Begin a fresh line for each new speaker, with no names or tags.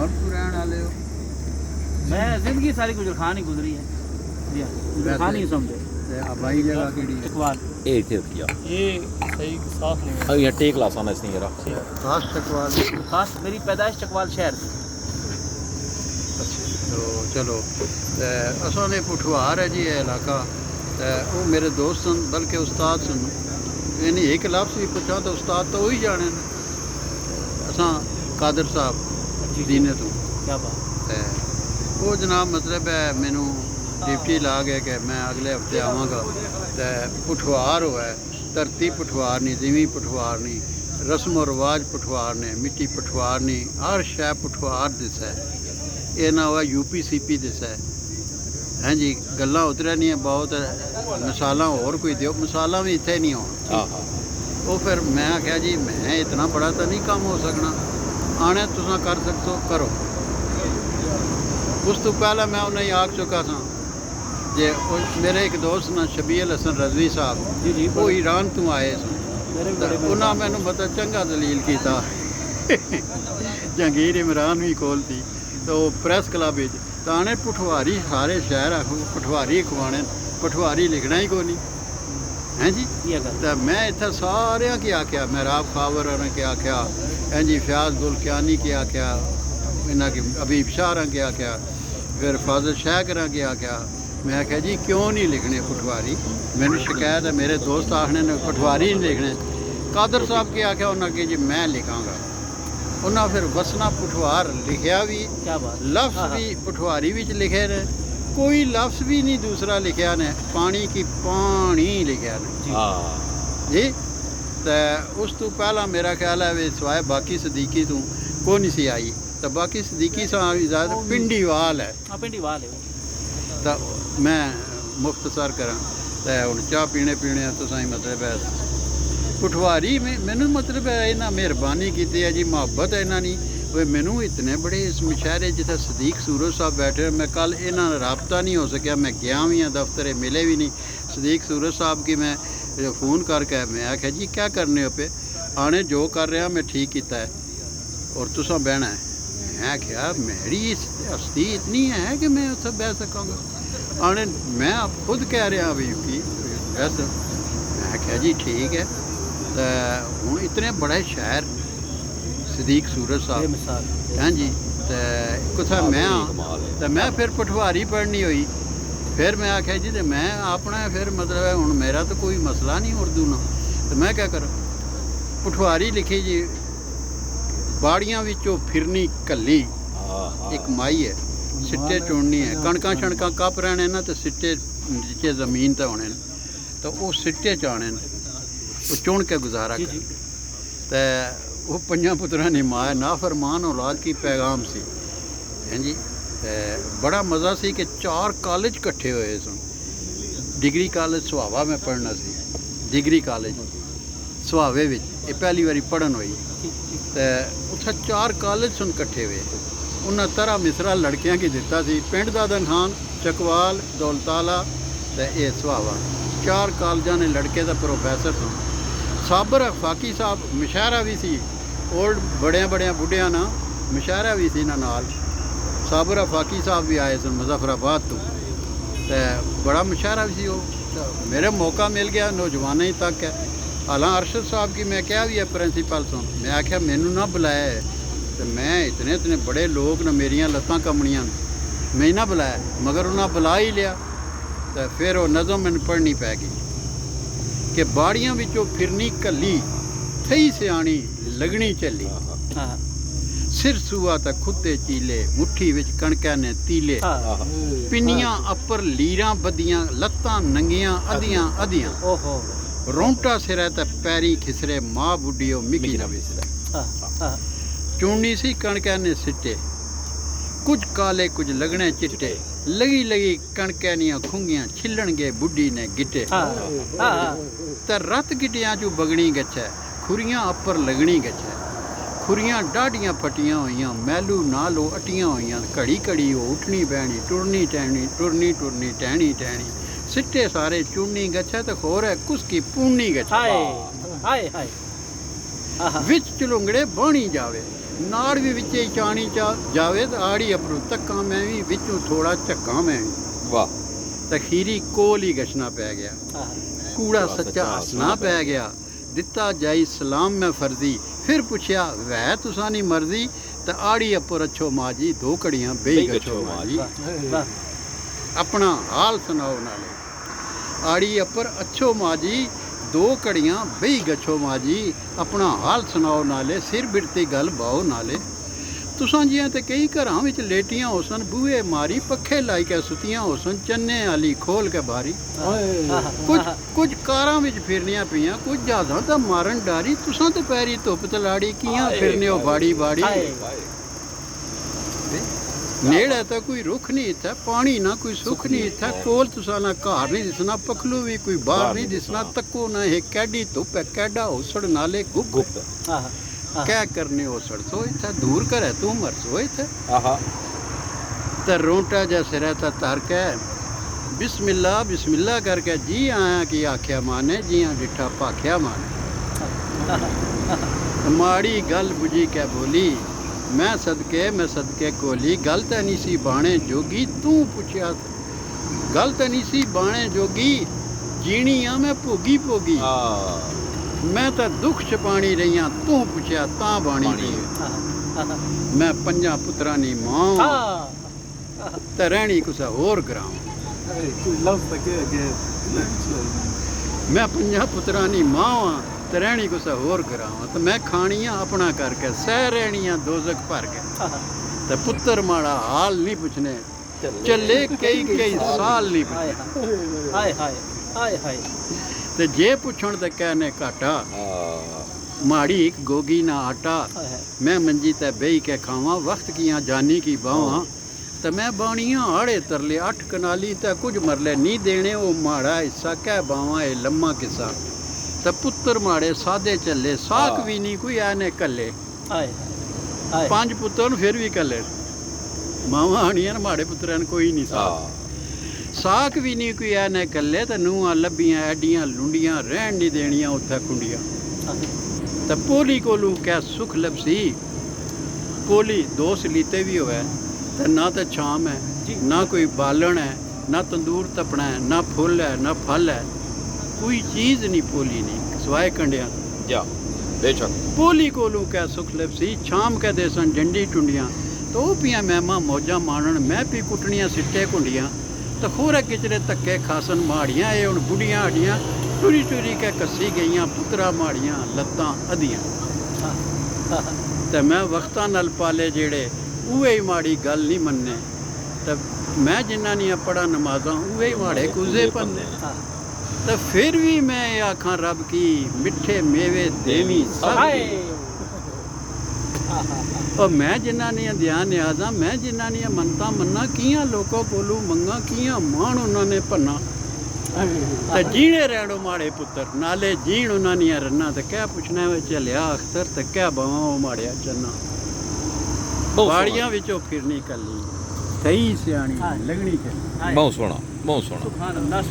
लाहौर को रहने वाले हो?
मैं जिंदगी सारी गुजरखान ही गुजरी है जी हाँ, गुजरखान ही समझो।
आबाई जगह केड़ी है?
इकबाल
ये इतने रुक जा
ये सही साफ नहीं है।
अब यहाँ टेक लासा ना इसने रख
खास चकवाल।
खास मेरी पैदाइश चकवाल शहर से।
तो चलो असा ने पुठवार है जी ये इलाका। वो मेरे दोस्त सन बल्कि उस्ताद सन। यानी एक लफ्ज़ भी पूछा तो उस्ताद तो वही जाने न। असा कादर साहब दीने तो
क्या बात।
वो जनाब मतलब है मैनू डिप्टी ला गए कि मैं अगले हफ्ते आवागा। तो पुठवार हुआ है, धरती पुठवार नहीं, जिमी पुठवार नहीं, रस्म व रिवाज पुठवार ने, मिट्टी पुठवार नहीं, हर शै पुठवार दिस है। ये ना हुआ UP-CP दिस है। हैं जी गल्लां उतरिया नहीं है बहुत मिसालां होर कोई दियो, मिसालां भी इत्थे नहीं हो। वो फिर मैं आख्या जी मैं इतना बड़ा तो नहीं काम हो सकना, आने तुसां कर सकते हो करो। उस तो पहले मैं उन्हें आख चुका था जे मेरे एक दोस्त ना शबील हसन रजवी साहब
जी जी
वो ईरान तो आए सन।
मेरे भी बड़े
उन्हें मैनू पता चंगा दलील किया जहांगीर इमरान भी कोल थी तो प्रेस क्लब तो आने पुठवारी सारे शहर आखो पठवारी खवाने पठवारी लिखना ही कोई नहीं हैं जी।
ये गल
तो मैं इतना सारे की आख्या महराब खावर ने क्या आख्या हैं जी, फयाज गुलकियानी की आख्या, इन्हों की अबीब शाह की आख्या, फिर फाजिल शहकर की आख्या। मैं आख्या जी क्यों नहीं लिखने पठवारी, मैंने शिकायत है मेरे दोस्त आखने ने पठवारी नहीं लिखने। कादर साहब की आख्या उन्होंने जी मैं लिखांगा। उन्हें फिर वसना पुठवार लिखिया भी,
क्या बात।
लफ्ज़ भी पुठवारी विच लिखे ने, कोई लफ्ज़ भी नहीं दूसरा लिखिया ने, पानी की पानी लिखिया ने जी। तो उस तो पहला मेरा ख्याल है वे सवाए बाकी सदीकी तू को नहीं सी आई। तो बाकी सदीकी से ज़्यादा पिंडी वाल है।
हाँ पिंडी वाल है।
तो मैं मुख्तसर करा तो हूँ चाह पीने तो सही मतलब है पुठवारी में मैनू मतलब है इन्हें मेहरबानी की है जी, मुहब्बत है इन्हों वे मैनू इतने बड़े इस मुशायरे जितना सदीक सूरज साहब बैठे। मैं कल इन्हों रबता नहीं हो सकिया, मैं गया भी हाँ दफ्तर मिले भी नहीं। सदीक सूरज साहब की मैं फ़ोन करके मैं आख्या जी क्या करने हो पे, आने जो कर रहा मैं ठीक किया है और तुसा बहना है। मैं आख्या मेरी हस्ती इतनी है कि मैं उत्थे बह सकांगा। आने मैं खुद कह रहा भी बस। मैं आख्या जी ठीक है। तो हूँ इतने बड़े शहर सदीक सूरज साहब हैं जी। तो कुछ मैं तो मैं फिर पठवारी पढ़नी हुई। फिर मैं आख्या जी तो मैं अपना फिर मतलब है हूँ मेरा तो कोई मसला नहीं उर्दू ना, तो मैं क्या करा पठवारी लिखी जी। बाड़ियां विचों फिरनी कली एक माई है, सिट्टे चुननी है, कणकां शणकां कप रहने ना तो सिट्टे नीचे जमीन ते होने, तो वो सिट्टे च आने वो चुन के गुजारा कर। तो वो पंजा पुत्रां दी मां नाफरमान औलाद की पैगाम सी हैं जी। बड़ा मज़ा सी कि 4 कॉलेज इकट्ठे हुए सन। डिग्री कॉलेज सुहावा में पढ़ना सी, डिग्री कॉलेज सुहावे विच ये पहली बारी पढ़न हुई। तो उत्थे 4 कॉलेज सुन इकट्ठे हुए। उन्हें तरह मिसरा लड़कियां की दिता सी, पिंड दादन खान, चकवाल, दौलताला ते ये सुहावा 4 कॉलेजां ने लड़के दा प्रोफैसर सन। साबर अफाकी साहब मुशायरा भी सी, ओल्ड बड़िया बड़िया बुढ़िया ना मुशायरा भी सी नाल। साबर अफाकी साहब भी आए सन मुजफ्फराबाद तो बड़ा मुशायरा भी सी। वो मेरे मौका मिल गया नौजवान ही तक है। हालां अरशद साहब की मैं क्या भी है प्रिंसीपल सुन, मैं आख्या मैनू ना बुलाया है तो मैं इतने इतने बड़े लोग न मेरिया लत्तां कमनियां मैं ना बुलाया, मगर उन्हें बुला ही लिया। तो फिर वो नज़म मैंने पढ़नी पै गई कि बाड़ियां विचों फिरनी कली, थई सियाणी लगनी चली, सिर सूआ तक खुत्ते चीले, मुट्ठी विच कणकै ने तीले, पिन्नियां अपर लीरां बदियां, लत्तां नंगियां अधियां अधियां, रोंटा सिरै ते पैरी खिसरे, माँ बुढ़ियो मिकी न विसरे। चुननी सी कणकै ने सिट्टे, कुछ काले कुछ लगने चिट्टे, लगी लगी कणकै नियां खुंगियां, छिलणगे बुढ़ी ने गिट्टे। ते रत गिटियां चू बगनी गच्छै, खुरियां अपर लगनी गच्छै, खुरियां डाढ़ियां फटियां होइयां, मैलू नालो अटियां होइयां, घड़ी घड़ी वो उठनी बैणी, टुरनी टहनी, टुरनी टुरनी टहनी टहनी, सिट्टे सारे चुननी गच्छै ते खोर है कुसकी पूनी गच्छै, विच चलुंगड़े बाणी जावे, ਨਾੜ ਵੀ ਵਿੱਚੇ ਚਾਣੀ ਚਾ ਜਾਵੇ ਤਾਂ ਆੜੀ ਅਪਰੂ ਤੱਕਾਂ ਮੈਂ ਵੀ ਵਿੱਚੋਂ ਥੋੜਾ ਝੱਕਾਂ ਮੈਂ ਵੀ
ਵਾਹ
ਤਾਂ ਖੀਰੀ ਕੋਲ ਹੀ ਗਸ਼ਨਾ ਪੈ ਗਿਆ ਕੂੜਾ ਸੱਚਾ ਹੱਸਣਾ ਪੈ ਗਿਆ ਦਿੱਤਾ ਜਾਈ ਸਲਾਮ ਮੈਂ ਫਰਜ਼ੀ ਫਿਰ ਪੁੱਛਿਆ ਵੈ ਤੁਸਾਂ ਨਹੀਂ ਮਰਜ਼ੀ ਤਾਂ ਆੜੀ ਅਪਰ ਅੱਛੋ ਮਾਜੀ ਦੋ ਘੜੀਆਂ ਬਈ ਗਛੋ ਮਾਜੀ ਆਪਣਾ ਹਾਲ ਸੁਣਾਓ ਨਾਲੇ ਆੜੀ ਅਪਰ ਅੱਛੋ ਮਾਜੀ ਦੋ ਘੜੀਆਂ ਬਈ ਗਛੋ ਮਾਜੀ ਆਪਣਾ ਹਾਲ ਸੁਣਾਓ ਨਾਲੇ ਸਿਰ ਬਿਰਤੀ ਗੱਲ ਬਾਓ ਨਾਲੇ ਤੁਸਾਂ ਜੀਆਂ ਤੇ ਕਈ ਘਰਾਂ ਵਿੱਚ ਲੇਟੀਆਂ ਹੋਸਨ ਬੂਹੇ ਮਾਰੀ ਪੱਖੇ ਲਾਈ ਕੇ ਸੁਤੀਆਂ ਹੋਸਨ ਚੰਨੇ ਵਾਲੀ ਖੋਲ ਕੇ ਬਾਰੀ ਕੁਝ ਕਾਰਾਂ ਵਿੱਚ ਫਿਰਨੀਆਂ ਪਈਆਂ ਕੁਝ ਜਹਾਜ਼ਾਂ ਤਾਂ ਮਾਰਨ ਡਾਰੀ ਤੁਸਾਂ ਤੇ ਪੈਰੀ ਧੁੱਪ ਤਲਾੜੀ ਕੀਆਂ ਫਿਰਨੇ ਹੋ ਬਾੜੀ ਬਾੜੀ ਨੇੜੇ ਤਾਂ ਕੋਈ ਰੁੱਖ ਨਹੀਂ ਇੱਥੇ ਪਾਣੀ ਨਾ ਕੋਈ ਸੁੱਖ ਨਹੀਂ ਇੱਥੇ ਕੋਲ ਤੁਸਾਂ ਨਾ ਘਰ ਨਹੀਂ ਦਿਸਣਾ ਪਖਲੂ ਵੀ ਕੋਈ ਬਾਹਰ ਨਹੀਂ ਦਿਸਣਾ ਤੱਕੋ ਨਾ ਇਹ ਕੈਡੀ ਧੁੱਪ ਹੈ ਕੈਡਾ ਹੋਸੜ ਨਾਲੇ ਗੁੱਗ ਕਹਿ ਕਰਨੇ ਹੋਸੜ ਸੋ ਇੱਥੇ ਦੂਰ ਕਰੇ ਤੂੰ ਮਰ ਸੋ ਇੱਥੇ
ਆਹਾ
ਤੇ ਰੋਂਟਾ ਜੈਸੇ ਰਹਤਾ ਤਰ ਕੇ ਬਿਸਮਿਲ੍ਲਾ ਬਿਸਮਿਲ੍ਲਾ ਕਰਕੇ ਜੀ ਆਇਆ ਕੀ ਆਖਿਆ ਮਾਨੇ ਜੀਆਂ ਡਿੱਠਾ ਭਾਖਿਆ ਮਾਨੇ ਮਾੜੀ ਗੱਲ ਬੁਝੀ ਕੇ ਬੋਲੀ ਮੈਂ ਸਦਕੇ ਕੋਲੀ ਗੱਲ ਤਾਂ ਨਹੀਂ ਸੀ ਬਾਣੇ ਜੋਗੀ ਤੂੰ ਪੁੱਛਿਆ ਗੱਲ ਤਾਂ ਨਹੀਂ ਸੀ ਬਾਣੇ ਜੋਗੀ ਜੀਣੀ ਆ ਮੈਂ ਭੋਗੀ ਭੋਗੀ ਮੈਂ ਤਾਂ ਦੁੱਖ ਛਪਾਣੀ ਰਹੀਆਂ ਤੂੰ ਪੁੱਛਿਆ ਤਾਂ ਬਾਣੀ ਦੀ ਮੈਂ ਪੰਜਾਂ ਪੁੱਤਰਾਂ ਦੀ ਮਾਂ ਤੇ ਰਹਿਣੀ ਕੁਛ ਹੋਰ ਗਰਾਮ ਮੈਂ ਪੰਜਾਂ ਪੁੱਤਰਾਂ ਦੀ ਮਾਂ ਤੇ ਰਹਿਣੀ ਕੁਛ ਹੋਰ ਕਰਾਵਾਂ ਤੇ ਮੈਂ ਖਾਣੀਆਂ ਆਪਣਾ ਕਰਕੇ ਸਹਿ ਰਹਿਣੀਆਂ ਦੋਜ਼ਖ ਭਰ ਕੇ ਤੇ ਪੁੱਤਰ ਮਾੜਾ ਹਾਲ ਨਹੀਂ ਪੁੱਛਨੇ ਚੱਲੇ ਕਈ ਸਾਲ ਨਹੀਂ ਪੁੱਛਨੇ
ਹਾਏ ਹਾਏ ਹਾਏ ਹਾਏ
ਤੇ ਜੇ ਪੁੱਛਣ ਤੇ ਕਹਿਨੇ ਘਾਟਾ ਮਾੜੀ ਇੱਕ ਗੋਗੀ ਨਾ ਆਟਾ ਮੈਂ ਮੰਜੀ ਤੇ ਬਈ ਕੇ ਖਾਵਾਂ ਵਕਤ ਕੀਆਂ ਜਾਨੀ ਕੀ ਬਾਵਾਂ ਤੇ ਮੈਂ ਬਾਣੀਆਂ ਆੜੇ ਤਰਲੇ 8 ਕਨਾਲੀ ਤੇ ਕੁਝ ਮਰਲੇ ਨਹੀਂ ਦੇਣੇ ਉਹ ਮਾੜਾ ਹਿੱਸਾ ਕਹਿ ਬਾਵਾਂ ਇਹ ਲੰਮਾ ਕਿੱਸਾ ਤੇ ਪੁੱਤਰ ਮਾੜੇ ਸਾਦੇ ਚੱਲੇ ਸਾਖ ਵੀ ਨਹੀਂ ਕੋਈ ਐਨੇ ਕੱਲੇ ਪੰਜ ਪੁੱਤਰ ਨੂੰ ਫਿਰ ਵੀ ਕੱਲੇ ਮਾਵਾਂ ਆਣੀਆਂ ਮਾੜੇ ਪੁੱਤਰਾਂ ਨੂੰ ਕੋਈ ਨਹੀਂ ਸਾਖ ਵੀ ਨਹੀਂ ਕੋਈ ਐਨੇ ਕੱਲੇ ਤੇ ਨੂੰਹਾਂ ਲੱਭੀਆਂ ਐਡੀਆਂ ਲੁੰਡੀਆਂ ਰਹਿਣ ਨਹੀਂ ਦੇਣੀਆਂ ਉੱਥੇ ਕੁੰਡੀਆਂ ਤੇ ਪੋਲੀ ਕੋਲੋਂ ਕਹਿ ਸੁਖ ਲਬਸੀ ਪੋਲੀ ਦੋਸ ਲੀਤੇ ਵੀ ਹੋਵੇ ਤੇ ਨਾ ਤਾਂ ਛਾਮ ਹੈ ਨਾ ਕੋਈ ਬਾਲਣ ਹੈ ਨਾ ਤੰਦੂਰ ਤਪਣਾ ਹੈ ਨਾ ਫੁੱਲ ਹੈ ਨਾ ਫਲ ਹੈ ਕੋਈ ਚੀਜ਼ ਨਹੀਂ ਪੋਲੀ ਨਹੀਂ ਸਵਾਏ ਕੰਡਿਆਂ
ਜਾ ਬੇਸ਼ੱਕ
ਪੋਲੀ ਕੋਲੋਂ ਕਹਿ ਸੁਖ ਲਬਸੀ ਛਾਮ ਕਹਦੇ ਸਨ ਡੰਡੀ ਟੁੰਡੀਆਂ ਤੋ ਪੀਆਂ ਮਹਿਮਾ ਮੌਜਾਂ ਮਾਣਨ ਮੈਂ ਪੀ ਕੁੱਟਣੀਆਂ ਸਿੱਟੇ ਕੁੰਡੀਆਂ ਤੇ ਖੋਰੇ ਕਿਚਰੇ ਧੱਕੇ ਖਾਸਨ ਮਾੜੀਆਂ ਇਹ ਹੁਣ ਬੁੱਢੀਆਂ ਹੱਡੀਆਂ ਟੁਰੀ ਟੁਰੀ ਕੇ ਕੱਸੀ ਗਈਆਂ ਪੁੱਤਰਾ ਮਾੜੀਆਂ ਲੱਤਾਂ ਅਧੀਆਂ ਤੇ ਮੈਂ ਵਕਤਾਂ ਨਾਲ ਪਾਲੇ ਜਿਹੜੇ ਉਵੇਂ ਹੀ ਮਾੜੀ ਗੱਲ ਨਹੀਂ ਮੰਨੇ ਤੇ ਮੈਂ ਜਿਨ੍ਹਾਂ ਦੀਆਂ ਪੜ੍ਹਾਂ ਨਮਾਜ਼ਾਂ ਉਵੇਂ ਹੀ ਮਾੜੇ ਕੁਜ਼ੇ ਪੰਨੇ ਤਾਂ ਫਿਰ ਵੀ ਮੈਂ ਇਹ ਆਖਾਂ ਰੱਬ ਕੀ ਮਿੱਠੇ ਮੇਵੇ ਦੇਵੀ ਸਭ ਉਹ ਮੈਂ ਜਿਨ੍ਹਾਂ ਦੀਆਂ ਧਿਆਨ ਨਿਆਜ਼ਾਂ ਮੈਂ ਜਿਨ੍ਹਾਂ ਦੀਆਂ ਮੰਨਤਾਂ ਮੰਨਾਂ ਕੀਆਂ ਲੋਕਾਂ ਕੋਲੋਂ ਮੰਗਾਂ ਕੀਆਂ ਮਾਣ ਉਹਨਾਂ ਨੇ ਭੰਨਾ ਤੇ ਜੀਣੇ ਰਹਿਣੋ ਮਾੜੇ ਪੁੱਤਰ ਨਾਲੇ ਜੀਣ ਉਹਨਾਂ ਦੀਆਂ ਰੰਨਾਂ ਤੇ ਕਹਿ ਪੁੱਛਣਾ ਵੇ ਚੱਲਿਆ ਅਖਤਰ ਤੇ ਕਹਿ ਬਾਵਾਂ ਉਹ ਮਾੜਿਆ ਚੰਨਾ ਬਾੜੀਆਂ ਵਿੱਚੋਂ ਫਿਰਨੀ ਕੱਲੀ ਸਹੀ ਸਿਆਣੀ ਲੱਗਣੀ ਚਾਹੀਦੀ
ਬਹੁਤ ਸੋਹਣਾ ਬਹੁਤ ਸੋਹਣਾ
ਸੁਭਾਨ ਅੱਲਾਹ